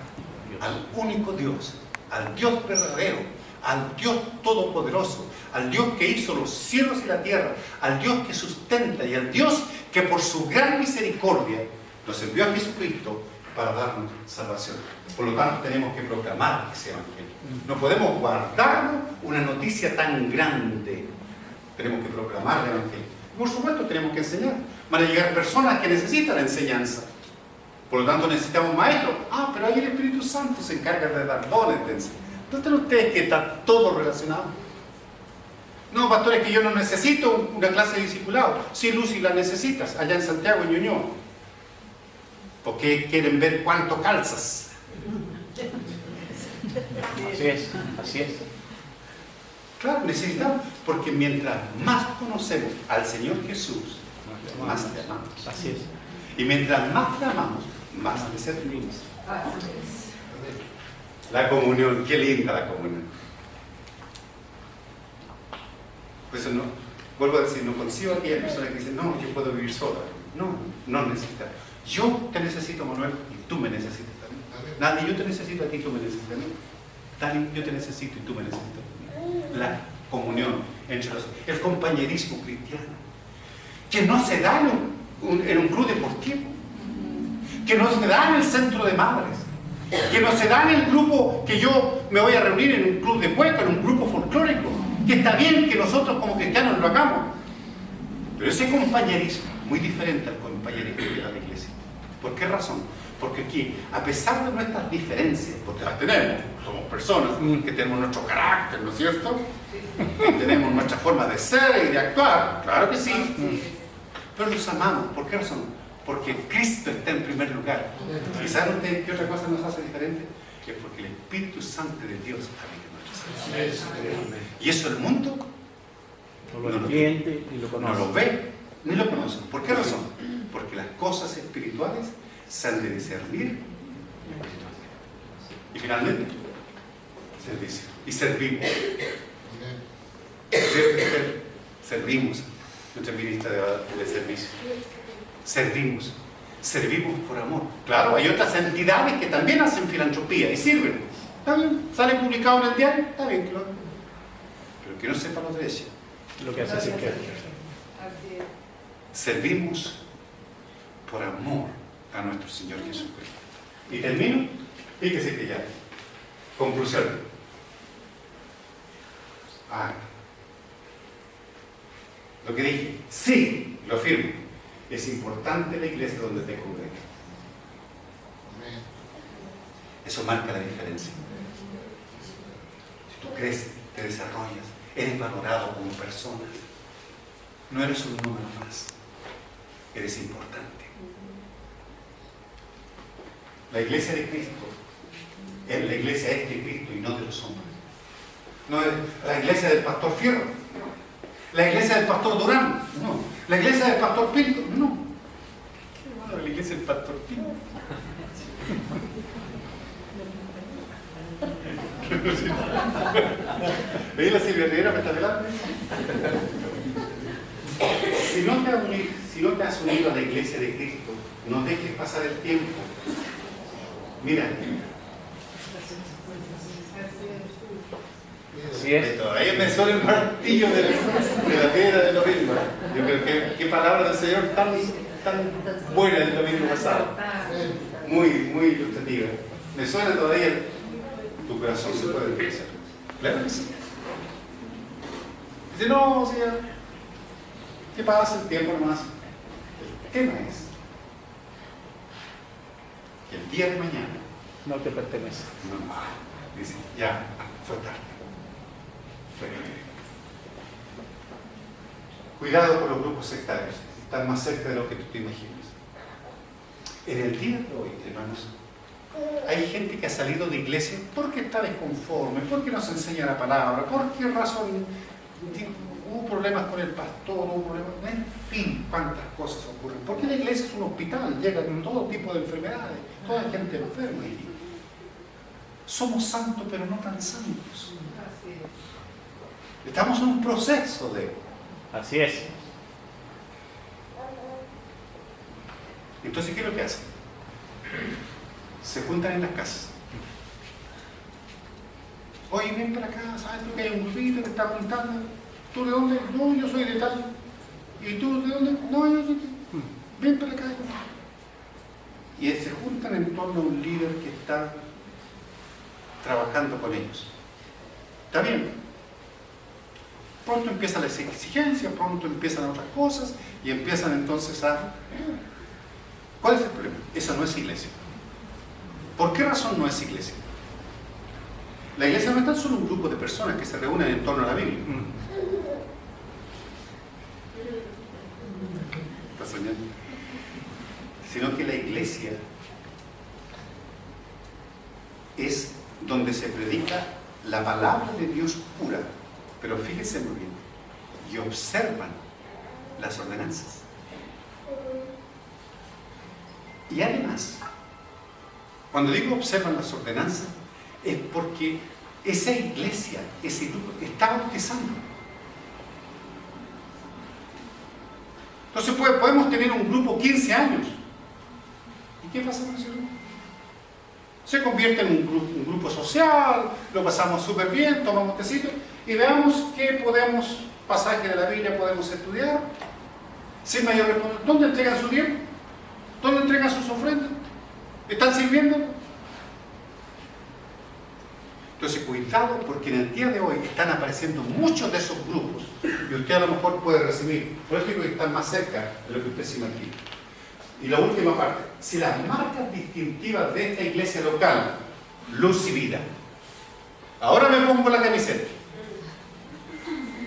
al único Dios, al Dios verdadero, al Dios todopoderoso, al Dios que hizo los cielos y la tierra, al Dios que sustenta y al Dios que por su gran misericordia nos envió a Jesucristo para darnos salvación. Por lo tanto, tenemos que proclamar ese evangelio. No podemos guardarnos una noticia tan grande. Tenemos que proclamar el evangelio. Por supuesto, tenemos que enseñar. Van a llegar personas que necesitan enseñanza. Por lo tanto, necesitamos maestros. Ah, pero ahí el Espíritu Santo se encarga de dar dones de enseñanza. ¿No están ustedes que está todo relacionado? No, pastor, es que yo no necesito una clase de discipulado. Sí, Lucy, la necesitas, allá en Santiago, en Ñuñoa. Porque quieren ver cuánto calzas. Así es, así es. Claro, necesitamos, porque mientras más conocemos al Señor Jesús, más le amamos. Así es. Y mientras más le amamos, más le servimos. La comunión, qué linda la comunión. Pues no, vuelvo a decir, no consigo a aquella persona que dice, no, yo puedo vivir sola. No, no necesitas. Yo te necesito, Manuel, y tú me necesitas también. Nadie, yo te necesito a ti, tú me necesitas a mí. Dani, yo te necesito y tú me necesitas a mí. La comunión entre los... El compañerismo cristiano. Que no se da en un club deportivo. Que no se da en el centro de madres. Que no se da en el grupo que yo me voy a reunir en un club de cueca, en un grupo folclórico. que está bien que nosotros como cristianos lo hagamos, pero ese compañerismo muy diferente al compañerismo de la iglesia. ¿Por qué razón? Porque aquí, a pesar de nuestras diferencias, porque las tenemos, somos personas que tenemos nuestro carácter, ¿no es cierto? Que tenemos nuestra forma de ser y de actuar, claro que sí, pero los amamos. ¿Por qué razón? Porque Cristo está en primer lugar. ¿Y saben ustedes qué otra cosa nos hace diferente? Es porque el Espíritu Santo de Dios habita en nuestras vidas. Y eso el mundo No lo entiende ni lo no conoce. lo ve ni lo conoce. ¿Por qué razón? Porque las cosas espirituales se han de discernir. Y finalmente, servicio. Y servimos. Servimos. Nuestra ministra de servicio. Servimos. Servimos por amor. Claro, hay otras entidades que también hacen filantropía y sirven. ¿Está bien? ¿Sale publicado en el diario? Está bien, claro. Pero que no sepa los derechos. Lo que hace es que Servimos por amor a nuestro Señor Jesucristo. Y termino, fíjese que ya. Conclusión. Lo que dije, sí, lo afirmo. Es importante la iglesia donde te congregas. Eso marca la diferencia. Si tú creces, te desarrollas, eres valorado como persona, no eres un número más, eres importante. La iglesia de Cristo es la iglesia de Cristo y no de los hombres. No es la iglesia del pastor Fierro, la iglesia del pastor Durán, no. La iglesia del pastor Pinto, no. Qué bueno, la iglesia del pastor Pinto. ¿Veis la Silvia Rivera que está delante? Si no te has unido a la iglesia de Cristo, no dejes pasar el tiempo. Mira. Así es. Todavía me suena el martillo de la piedra del domingo. Yo creo que qué palabra del Señor tan buena del domingo pasado. Muy ilustrativa. Me suena todavía. Tu corazón se puede empezar. Claro que sí. Dice, no, o sea, ¿qué pasa el tiempo nomás? El tema es que el día de mañana No te pertenece. no, dice, ya, fue tarde. Cuidado con los grupos sectarios, están más cerca de lo que tú te imaginas. En el día de hoy, hermanos, hay gente que ha salido de iglesia porque está desconforme, porque no se enseña la palabra, por qué razón hubo problemas con el pastor, hubo problemas, en fin, cuántas cosas ocurren. Porque la iglesia es un hospital, llegan todo tipo de enfermedades, toda gente enferma. Y somos santos, pero no tan santos. Estamos en un proceso de... Así es. Entonces, ¿qué es lo que hacen? Se juntan en las casas. Oye, ven para acá, ¿sabes tú que hay un grupito que está juntando? ¿Tú de dónde? No, yo soy de tal. ¿Y tú de dónde? No, yo soy de... Ven para acá. Y se juntan en torno a un líder que está trabajando con ellos. ¿Está bien? Pronto empiezan las exigencias, pronto empiezan otras cosas y empiezan entonces a... ¿Cuál es el problema? Esa no es iglesia. ¿Por qué razón no es iglesia? La iglesia no es tan solo un grupo de personas que se reúnen en torno a la Biblia. ¿Estás soñando? Sino que la iglesia es donde se predica la palabra de Dios pura. Pero fíjense muy bien, y observan las ordenanzas. Y además, cuando digo observan las ordenanzas, es porque esa iglesia, ese grupo, está bautizando. Entonces podemos tener un grupo 15 años. ¿Y qué pasa con ese grupo? Se convierte en un grupo social, lo pasamos súper bien, tomamos tecito y veamos qué pasaje de la Biblia podemos estudiar. Sin mayor responsabilidad. ¿Dónde entregan su tiempo? ¿Dónde entregan sus ofrendas? ¿Están sirviendo? Entonces, cuidado, porque en el día de hoy están apareciendo muchos de esos grupos y usted a lo mejor puede recibir. Por eso digo que están más cerca de lo que usted se imagina. Y la última parte, si las marcas distintivas de esta iglesia local, luz y vida. Ahora me pongo la camiseta.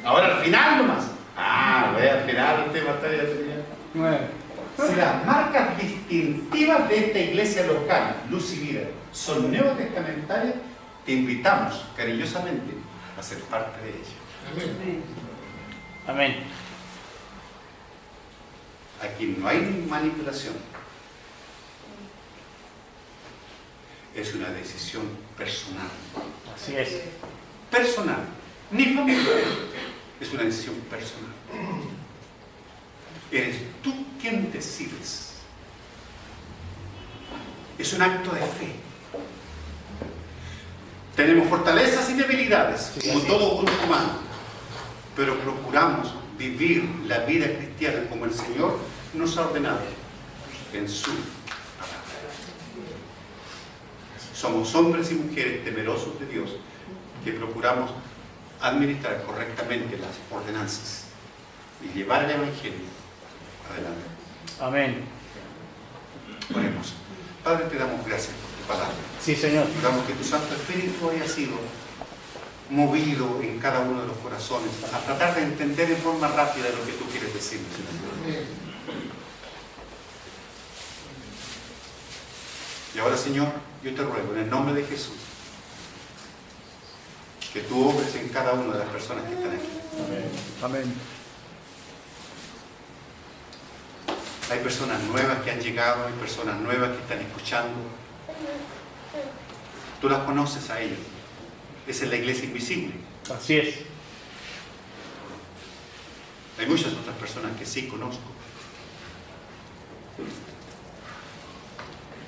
Ahora al final nomás. Al final el tema está ya terminado. Si las marcas distintivas de esta iglesia local, luz y vida, son neotestamentarias, te invitamos cariñosamente a ser parte de ellas. Amén. Amén. Aquí no hay manipulación. Es una decisión personal. Así es. Personal, ni familiar. Es una decisión personal. Eres tú quien decides. Es un acto de fe. Tenemos fortalezas y debilidades, como todo grupo humano, pero procuramos vivir la vida cristiana como el Señor nos ha ordenado en su palabra. Somos hombres y mujeres temerosos de Dios que procuramos administrar correctamente las ordenanzas y llevar el Evangelio adelante. Amén. Oremos. Padre, te damos gracias por tu palabra. Sí, Señor. Rogamos que tu Santo Espíritu haya sido movido en cada uno de los corazones a tratar de entender en forma rápida lo que tú quieres decirnos. Y ahora, Señor, yo te ruego en el nombre de Jesús que tú obres en cada una de las personas que están aquí. Amén. Hay personas nuevas que han llegado, hay personas nuevas que están escuchando. Tú las conoces a ellos. Esa es la iglesia invisible. Así es. Hay muchas otras personas que sí conozco.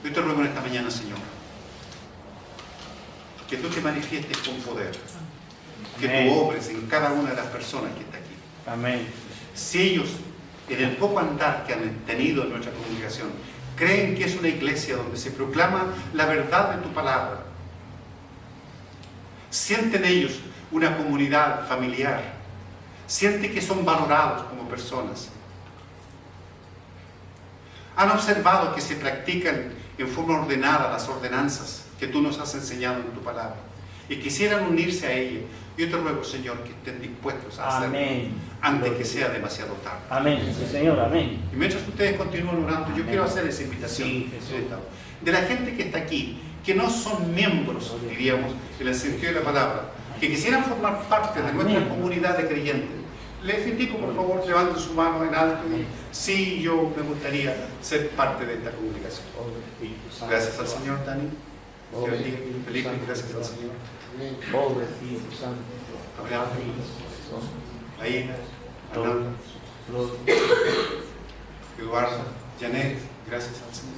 Yo te ruego en esta mañana, Señor, que tú te manifiestes con poder, que Amén. tú obres en cada una de las personas que está aquí. Amén. Si ellos, en el poco andar que han tenido en nuestra congregación, creen que es una iglesia donde se proclama la verdad de tu palabra, sienten ellos una comunidad familiar, sienten que son valorados como personas, han observado que se practican en forma ordenada las ordenanzas que tú nos has enseñado en tu palabra y quisieran unirse a ellas. Yo te ruego, Señor, que estén dispuestos a hacerlo antes que sea demasiado tarde. Amén. Sí, Señor. Amén. Y mientras ustedes continúan orando, yo quiero hacer esa invitación Sí, Jesús. de la gente que está aquí, que no son miembros, diríamos, en el sentido de la palabra, que quisieran formar parte de nuestra Amén. comunidad de creyentes. Les indico, por favor, levanten su mano en alto. Sí, yo me gustaría ser parte de esta congregación. Gracias al Señor, Dani. Te bendiga. Felipe, gracias al Señor. Pobre Espíritu Santo. Abraham. Ahí, Arnaldo, Eduardo, Janet, gracias al Señor.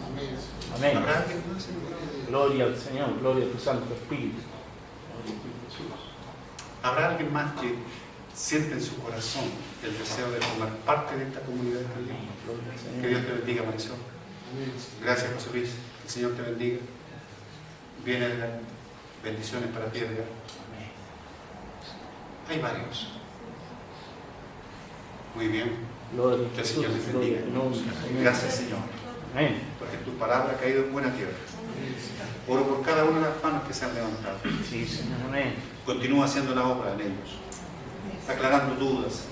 Amén. ¿Habrá alguien más, Señor? Gloria al Señor. Gloria a tu Santo Espíritu. ¿Habrá alguien más que siente en su corazón el deseo de formar parte de esta comunidad de creyentes? Amén. Gloria al Señor. Que Dios te bendiga, Marisol. Gracias, José Luis. Que el Señor te bendiga. Bien, Edgar. Bendiciones para ti, Edgar. Amén. Hay varios. Muy bien. Gloria Que a el Jesús. Señor les Gloria bendiga. a tu nombre, Señor. Gracias, Señor, Amén. porque tu palabra ha caído en buena tierra. Oro por cada una de las manos que se han levantado. Sí, Señor. Amén. Continúa haciendo la obra en ellos, aclarando dudas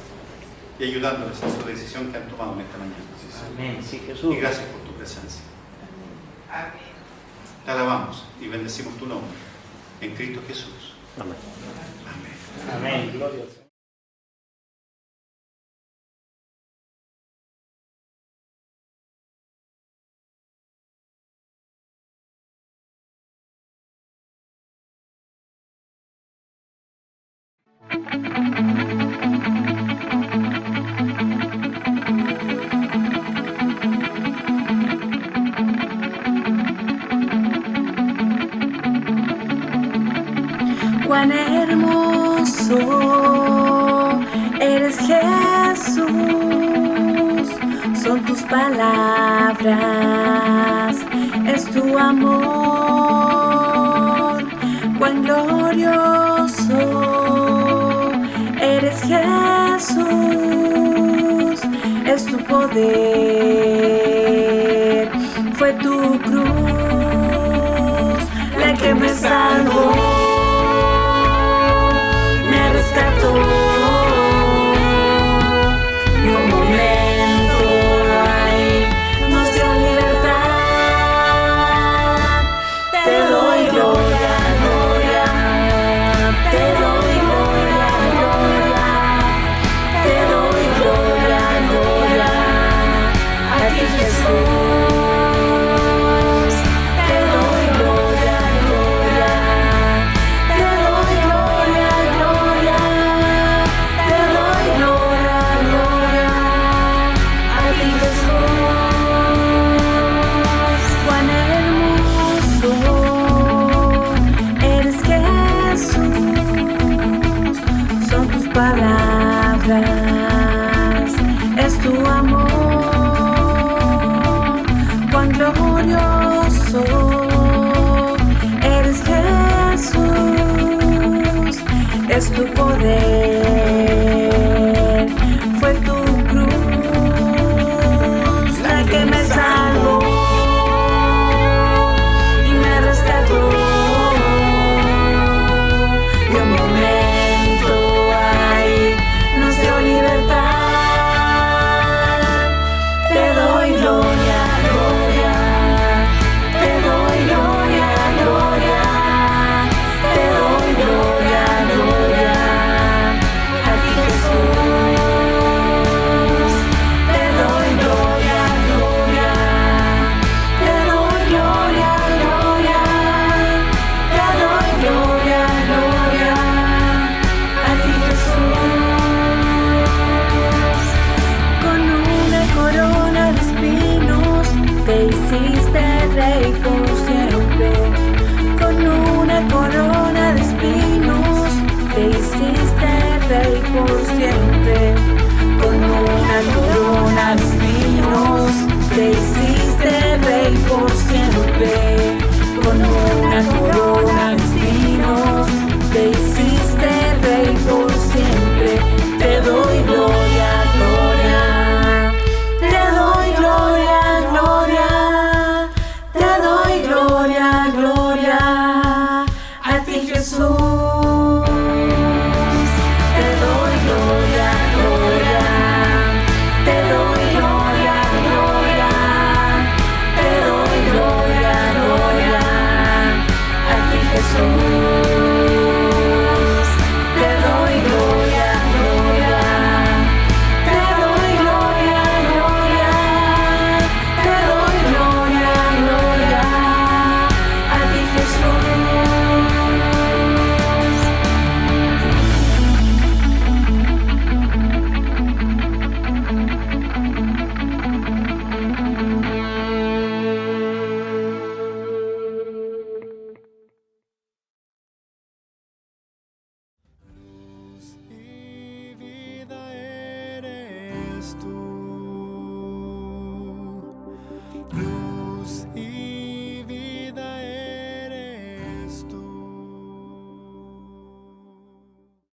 y ayudándoles en su decisión que han tomado en esta mañana. Amén. Sí, Jesús. Y gracias por tu presencia. Te alabamos y bendecimos tu nombre en Cristo Jesús. Amén. Amén. Amén. Gloria al Señor. Cuán hermoso eres, Jesús, son tus palabras, es tu amor, cuán glorioso eres, Jesús. Es tu poder, fue tu cruz la que me salvó, me rescató. Y un momento ahí nos dio libertad. Te doy gloria, gloria. Te doy gloria, gloria. Te doy gloria, gloria. A ti, Jesús. Te doy gloria, gloria. Te doy gloria, gloria. Te doy gloria, gloria. A ti, Jesús. Cuán hermoso eres, Jesús. Son tus palabras, es tu amor. Cuán glorioso eres, Jesús. Es tu poder, fue tu cruz la que me salvó y me rescató. Y un momento ahí nos dio libertad. Te doy gloria, gloria. Te doy gloria, gloria. Te doy gloria, gloria. A ti, Jesús. Te doy gloria, gloria. Te doy gloria, gloria. Te doy gloria, gloria. A ti, Jesús. Con una corona de espinos te hiciste rey por siempre. Con una corona de espinos te hiciste rey por siempre. Con una corona de espinos te hiciste rey por siempre. Con una corona de espinos te hiciste rey por siempre. Te doy gloria, gloria. Te doy gloria, gloria. Te doy gloria, gloria. A ti, Jesús. Te doy gloria, gloria. Te doy gloria, gloria. Te doy gloria, gloria. A ti, Jesús. Te doy gloria, gloria. Te doy gloria, gloria. Te doy gloria, gloria. A ti, Jesús. Y vida eres tú.